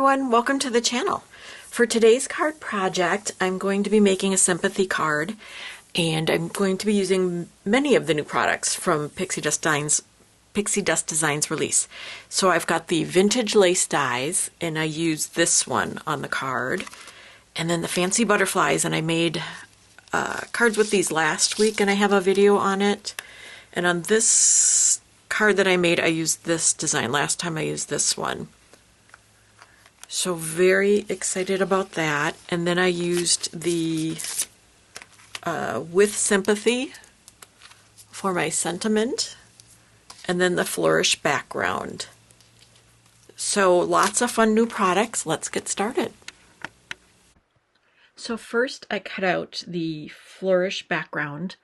everyone, welcome to the channel. For today's card project, I'm going to be making a sympathy card, and I'm going to be using many of the new products from Pixi Dust Designs release. So I've got the vintage lace dies, and I used this one on the card, and then the fancy butterflies, and I made cards with these last week, and I have a video on it. And on this card that I made, I used this design. Last time I used this one. So very excited about that. And then I used the With Sympathy for my sentiment, and then the Flourish background. So lots of fun new products. Let's get started. So first I cut out the Flourish background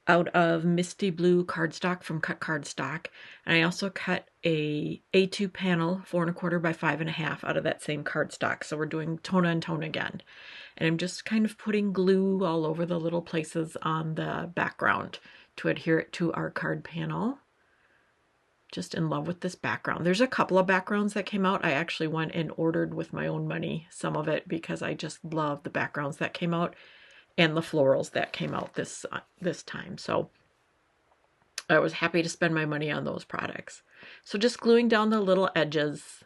out of Misty Blue cardstock from Cut Cardstock, and I also cut a A2 panel 4 1/4 by 5 1/2 out of that same cardstock. So we're doing tone on tone again, and I'm just kind of putting glue all over the little places on the background to adhere it to our card panel. Just in love with this background. There's a couple of backgrounds that came out. I actually went and ordered with my own money some of it because I just love the backgrounds that came out and the florals that came out this time. So I was happy to spend my money on those products. So just gluing down the little edges.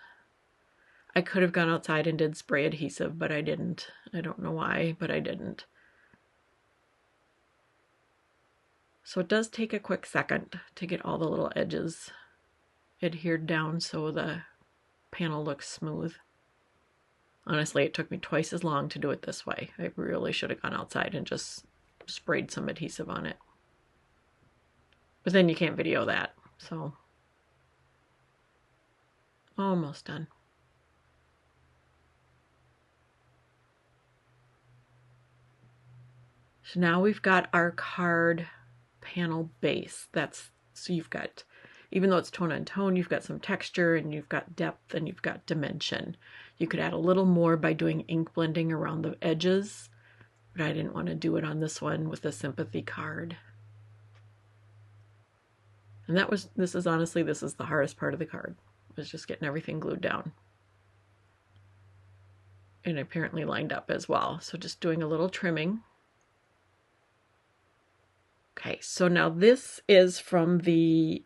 I could have gone outside and did spray adhesive, but I didn't. I don't know why, but I didn't. So it does take a quick second to get all the little edges adhered down so the panel looks smooth. Honestly, it took me twice as long to do it this way. I really should have gone outside and just sprayed some adhesive on it. But then you can't video that, so almost done. So now we've got our card panel base. So you've got, even though it's tone on tone, you've got some texture and you've got depth and you've got dimension. You could add a little more by doing ink blending around the edges, but I didn't want to do it on this one with the sympathy card. And this is the hardest part of the card, was just getting everything glued down. And apparently lined up as well. So just doing a little trimming. Okay, so now this is from the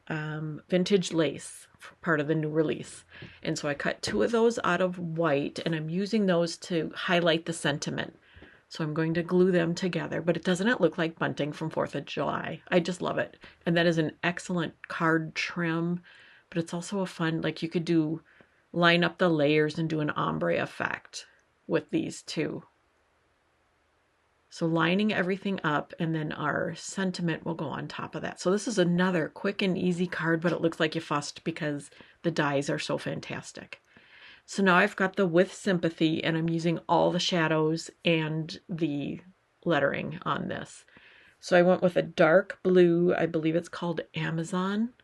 vintage lace, part of the new release. And so I cut 2 of those out of white, and I'm using those to highlight the sentiment. So I'm going to glue them together, but doesn't it look like bunting from 4th of July? I just love it. And that is an excellent card trim, but it's also a fun, like you could line up the layers and do an ombre effect with these two. So lining everything up, and then our sentiment will go on top of that. So this is another quick and easy card, but it looks like you fussed because the dies are so fantastic. So now I've got the With Sympathy, and I'm using all the shadows and the lettering on this. So I went with a dark blue, I believe it's called Amazon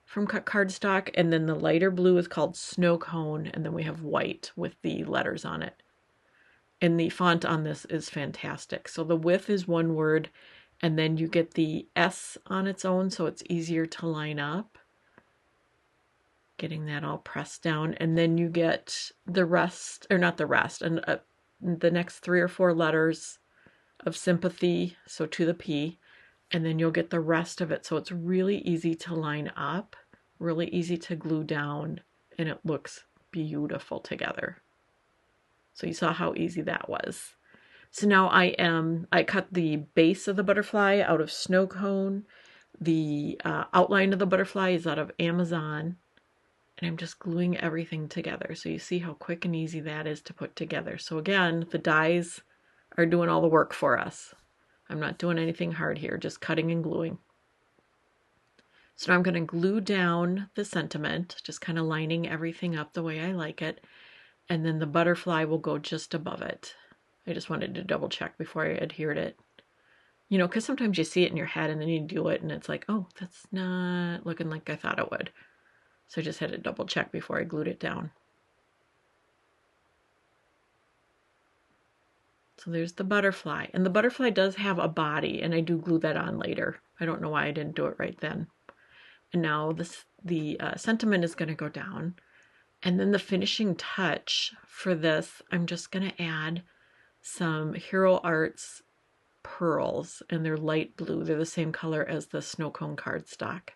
from Cut Cardstock, and then the lighter blue is called Snow Cone, and then we have white with the letters on it. And the font on this is fantastic. So the With is one word, and then you get the S on its own, so it's easier to line up. Getting that all pressed down, and then you get the rest, or not the rest, and the next 3 or 4 letters of sympathy, so to the P, and then you'll get the rest of it. So it's really easy to line up, really easy to glue down, and it looks beautiful together. So you saw how easy that was. So now I cut the base of the butterfly out of Snow Cone. The outline of the butterfly is out of Amazon. And I'm just gluing everything together. So you see how quick and easy that is to put together. So again, the dies are doing all the work for us. I'm not doing anything hard here, just cutting and gluing. So now I'm going to glue down the sentiment, just kind of lining everything up the way I like it. And then the butterfly will go just above it. I just wanted to double check before I adhered it. You know, because sometimes you see it in your head and then you do it and it's like, oh, that's not looking like I thought it would. So I just had to double check before I glued it down. So there's the butterfly. And the butterfly does have a body, and I do glue that on later. I don't know why I didn't do it right then. And now the sentiment is going to go down. And then the finishing touch for this, I'm just going to add some Hero Arts pearls, and they're light blue. They're the same color as the snow cone cardstock.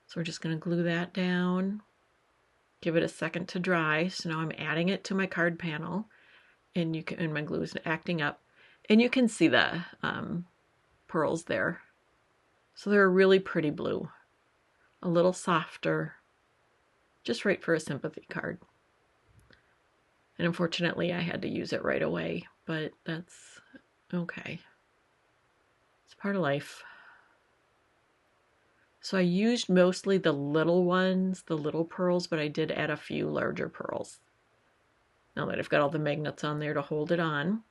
So we're just going to glue that down, give it a second to dry. So now I'm adding it to my card panel, and my glue is acting up, and you can see the pearls there. So they're a really pretty blue, a little softer, just right for a sympathy card. And unfortunately, I had to use it right away, but that's okay. It's part of life. So I used mostly the little ones, the little pearls, but I did add a few larger pearls. Now that I've got all the magnets on there to hold it on.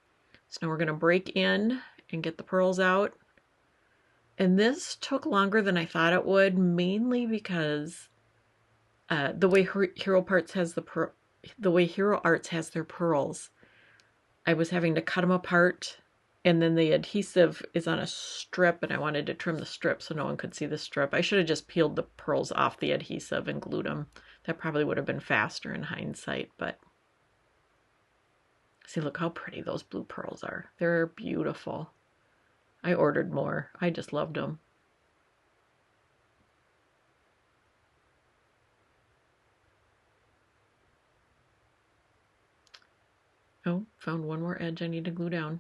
So now we're going to break in and get the pearls out. And this took longer than I thought it would, mainly because the way Hero Arts has their pearls, I was having to cut them apart, and then the adhesive is on a strip, and I wanted to trim the strip so no one could see the strip. I should have just peeled the pearls off the adhesive and glued them. That probably would have been faster in hindsight, but see, look how pretty those blue pearls are. They're beautiful. I ordered more. I just loved them. Oh, found one more edge I need to glue down.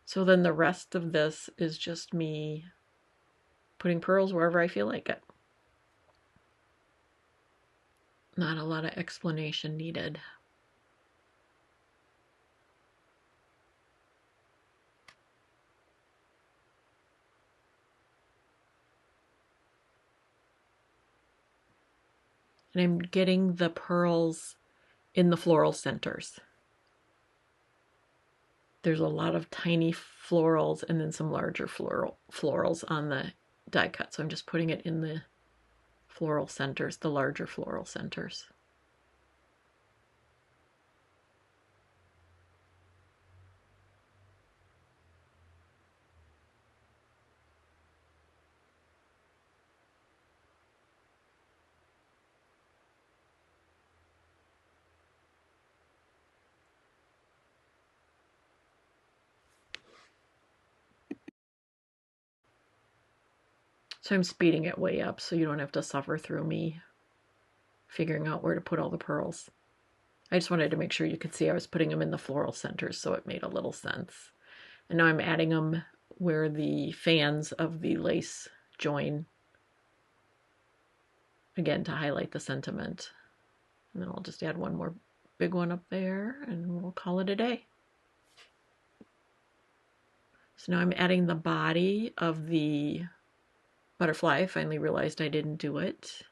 So then the rest of this is just me putting pearls wherever I feel like it. Not a lot of explanation needed. And I'm getting the pearls in the floral centers. There's a lot of tiny florals and then some larger florals on the die cut. So I'm just putting it in the floral centers, the larger floral centers. So I'm speeding it way up so you don't have to suffer through me figuring out where to put all the pearls. I just wanted to make sure you could see I was putting them in the floral centers, so it made a little sense. And now I'm adding them where the fans of the lace join, again to highlight the sentiment. And then I'll just add one more big one up there and we'll call it a day. So now I'm adding the body of the butterfly. I finally realized I didn't do it.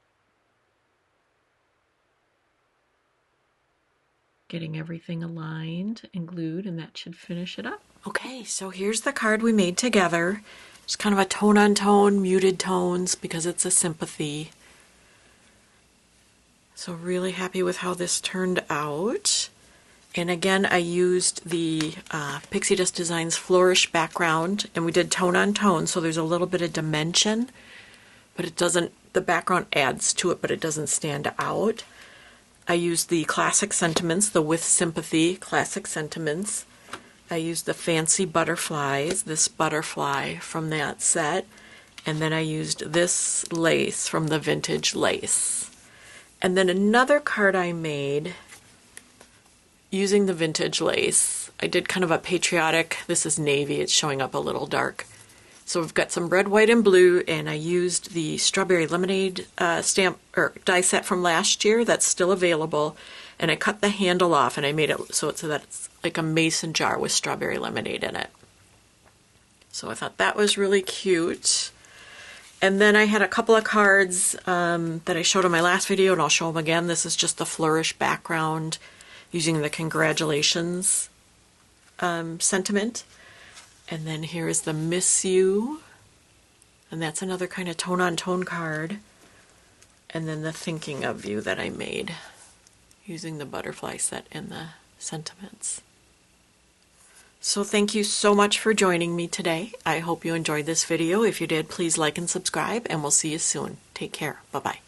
Getting everything aligned and glued, and that should finish it up. Okay, so here's the card we made together. It's kind of a tone-on-tone, muted tones because it's a sympathy. So really happy with how this turned out. And again, I used the Pixi Dust Designs Flourish background, and we did tone-on-tone, so there's a little bit of dimension, but it doesn't, the background adds to it, but it doesn't stand out. I used the Classic Sentiments, the With Sympathy Classic Sentiments. I used the Fancy Butterflies, this butterfly from that set. And then I used this lace from the Vintage Lace. And then another card I made using the Vintage Lace. I did kind of a patriotic, this is navy, it's showing up a little dark. So we've got some red, white, and blue, and I used the Strawberry Lemonade stamp or die set from last year that's still available, and I cut the handle off and I made it so that it's like a mason jar with strawberry lemonade in it. So I thought that was really cute. And then I had a couple of cards that I showed in my last video, and I'll show them again. This is just the Flourish background using the congratulations sentiment. And then here is the Miss You, and that's another kind of tone-on-tone card. And then the Thinking of You that I made using the butterfly set and the sentiments. So thank you so much for joining me today. I hope you enjoyed this video. If you did, please like and subscribe, and we'll see you soon. Take care. Bye-bye.